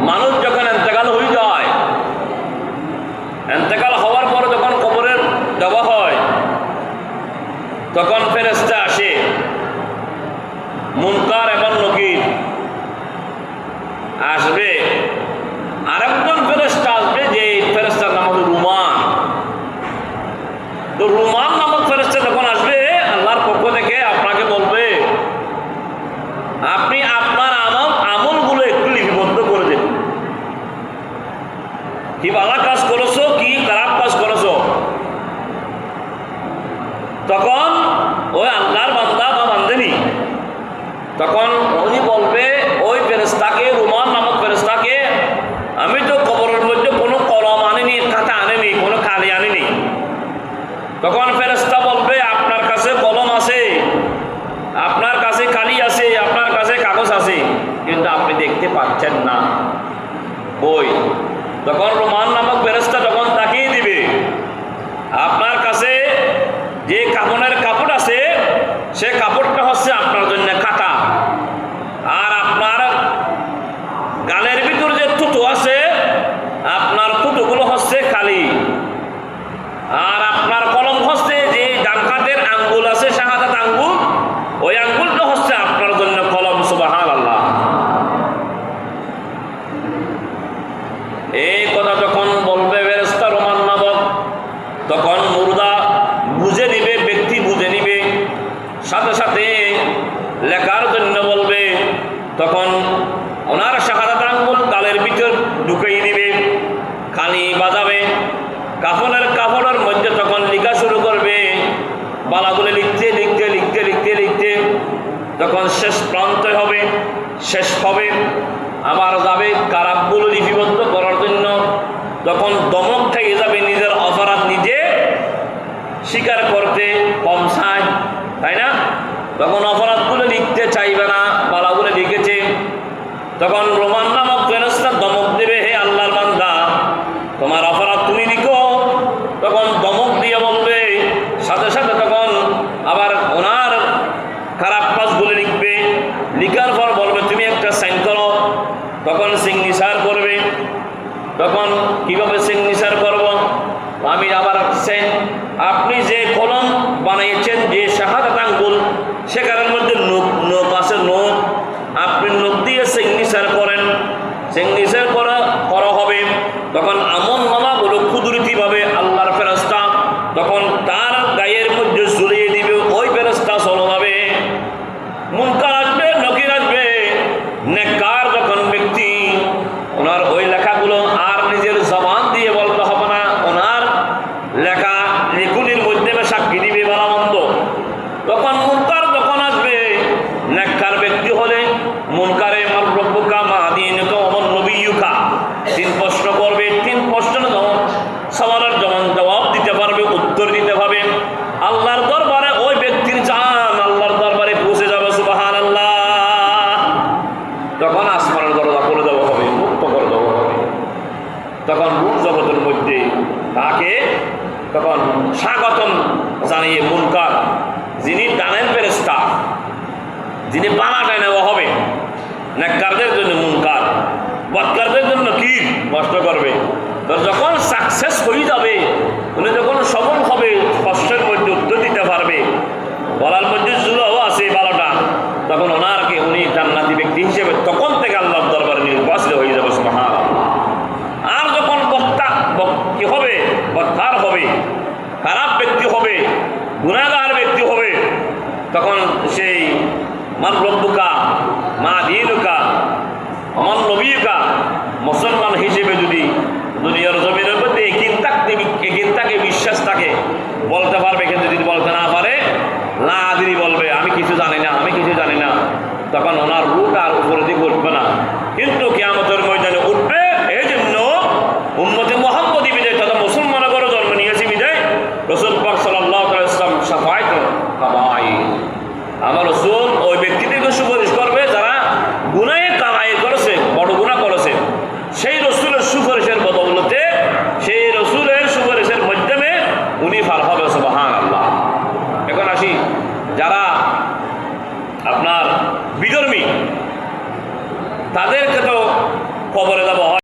মানুষ যখন ইন্তেকাল হয়ে যায়, ইন্তেকাল হওয়ার পরে যখন কবরের দেওয়া হয়, তখন ফেরেশতা আসে, মুনকার এবং নকির আসবে। আরেকজন ফেরেশতা আসবে, যে ফেরেশতার নাম হলো রুমান। তো রুমান নামক ফেরেশতা যখন আসবে, আল্লাহর পক্ষ থেকে আপনাকে বলবে, আপনি আপনার আমলগুলো একটু লিপিবদ্ধ করে দেন। কি ভালো কাজ করেছো, কি খারাপ কাজ করেছো। তখন ওই আল্লাহর বান্দা বা বান্দেনি তখন উনি বলবে ওই ফেরেশতাকে, রুমান নামক ফেরেশতাকে, আমি তো কবরের মধ্যে কোনো কলম আনিনি, খাতা আনিনি, কোনো কালি আনিনি। তখন ফেরেশতা বলবে, আপনার কাছে কলম আছে, আপনার কাছে কালি আছে, আপনার কাছে কাগজ আছে, কিন্তু আপনি দেখতে পাচ্ছেন না। ওই তখন রুমান নামক ফেরেশতা যখন তাকিয়ে দিবে, আপনার কাছে যে কাফনের কাপড় আছে, সে কাপড়টা হচ্ছে আপনার জন্য কাটা, আর আপনার গালের ভিতর যে থুতু আছে, আপনার থুতুগুলো হচ্ছে কালি, আর আপনার কলম হচ্ছে যে ডান হাতের আঙ্গুল আছে, শাহাদাত আঙ্গুল, ওই আঙ্গুলটা হচ্ছে আপনার জন্য কলম। সুবহানাল্লাহ। এই কথা যখন বলবে ফেরেশতা রুমান নামক, তখন মুর্দা বুঝে নিবে, ব্যক্তি বুঝে নিবে, সাথে সাথে লেখার জন্য বলবে। তখন ওনার শাহাদাত আঙ্গুল গালের ভিতর ঢুকিয়ে দিবে, কালি বাজাবে, কাফনের মধ্যে তখন লেখা শুরু করবে। বালাগুলো লিখতে লিখতে লিখতে লিখতে লিখতে তখন শেষ প্রান্ত হবে, শেষ হবে, আবার যাবে খারাপগুলো লিপিবদ্ধ করার জন্য। তখন দমক থেকে যাবে, নিজের অপরাধ নিজে স্বীকার করতে কম চায়, তাই না? তখন অপরাধগুলো লিখতে চাইবে না, বালাগুলো লিখেছে। তখন রোমান নামক ফেরেশতা দমক দেবে, হে আল্লাহর বান্দা, তোমার অপরাধ তুমি লিখো। তখন দমক দিয়ে বলবে, সাথে সাথে তখন আবার ওনার খারাপ কাজগুলো লিখবে। লিখার পর বলবে, তুমি একটা সাইন করো। তখন সিগনেচার করবে। তখন কিভাবে সিগনেচার করব? আমি আবার সেন, আপনি যে কলম বানিয়েছেন, যে শাহাদাত আঙ্গুল, সেখানের মধ্যে নোক আছে, নোক, আপনি নোক দিয়ে সিগনেচার করেন। সিগনেচার করা হবে। তখন আমল নামাগুলো কুদরতিভাবে আল্লাহর ফেরেশতা তখন তার গায়ের মধ্যে ঝুলিয়ে দিবে। ওই ফেরেশতা চলে যাবে, মুনকার আসবে, নকির আসবে। নেককার যখন ব্যক্তি, ওনার ওই লেখাগুলো আর নিজের জবান দিয়ে বলতে হবে না, ওনার লেখা লেখনির মাধ্যমে সাক্ষী দিবে ভালো মন্দ। তখন মুনকার যখন আসবে, নেককার ব্যক্তি হলে মুনকারে মার রব্বুকা মা দীনুকা ওয়া মান নবিয়্যুকা, 3 প্রশ্ন করবে। 3 প্রশ্নের সওয়ালের জবাব দিতে পারবে, উত্তর দিতে পারবে। আল্লাহর দরবারে ওই ব্যক্তির জান আল্লাহর দরবারে পৌঁছে যাবে। সুবহানাল্লাহ। তখন আসমানের দরজা খুলে দেওয়া হবে, মুক্ত করে দেওয়া হবে। তখন রূপ জগতের মধ্যে তাকে তখন স্বাগতম জানিয়ে মুনকার, যিনি ডানের ফেরেশতা, যিনি বানাটায় নেওয়া হবে, নেককারদের জন্য মুনকার, বদকারদের জন্য কি কষ্ট করবে। তো যখন সাকসেস হয়ে যাবে, উনি যখন সফল হবে, কষ্টের মধ্যে উত্তর দিতে পারবে, গলার মধ্যে জুলাও আছে 12টা, তখন ওনারকে উনি জান্নাতি ব্যক্তি হিসেবে তখন থেকে আল্লাহর দরবারে নির্বাচিত হয়ে যাবে। সুবহানাল্লাহ। আর যখন কি হবে, বদকার হবে, খারাপ ব্যক্তি হবে, গুনাহগার ব্যক্তি হবে, তখন সেই মান রব্বুকা মা দীনুকা ওয়া মান নবিয়্যুকা, মুসলমান হিসেবে যদি দুনিয়ার জমিনের মধ্যে একিনতাকে বিশ্বাস থাকে, বলতে পারবে। কিন্তু যদি বলতে না পারে, লা আদরি বলবে, আমি কিছু জানি না, আমি কিছু জানি না, তখন ওনার রূপ আর উপরে দিকে উঠবে না। কিন্তু কিয়ামতের ময়দানে উঠবে। এই জন্য উম্মতে মুহাম্মদী বিদায়, তথা মুসলমানের ঘরে জন্ম নিয়েছে বিদায় রাসূল পাক সাল্লাল্লাহু আলাইহি ওয়াসাল্লাম শাফাআত কাবাইর, আমার রাসূল ওই ব্যক্তিদেরকে সুপারিশ করবে যারা গুনাহে কাবাইর করেছে, বড় গুনাহ করেছে। সেই রাসূলের সুপারিশের বদৌলতে, সেই রাসূলের সুপারিশের মাধ্যমে উনি পার হবে। সুবহানাল্লাহ। এখন আসি, যারা আপনার বিধর্মী, তাদেরকে তো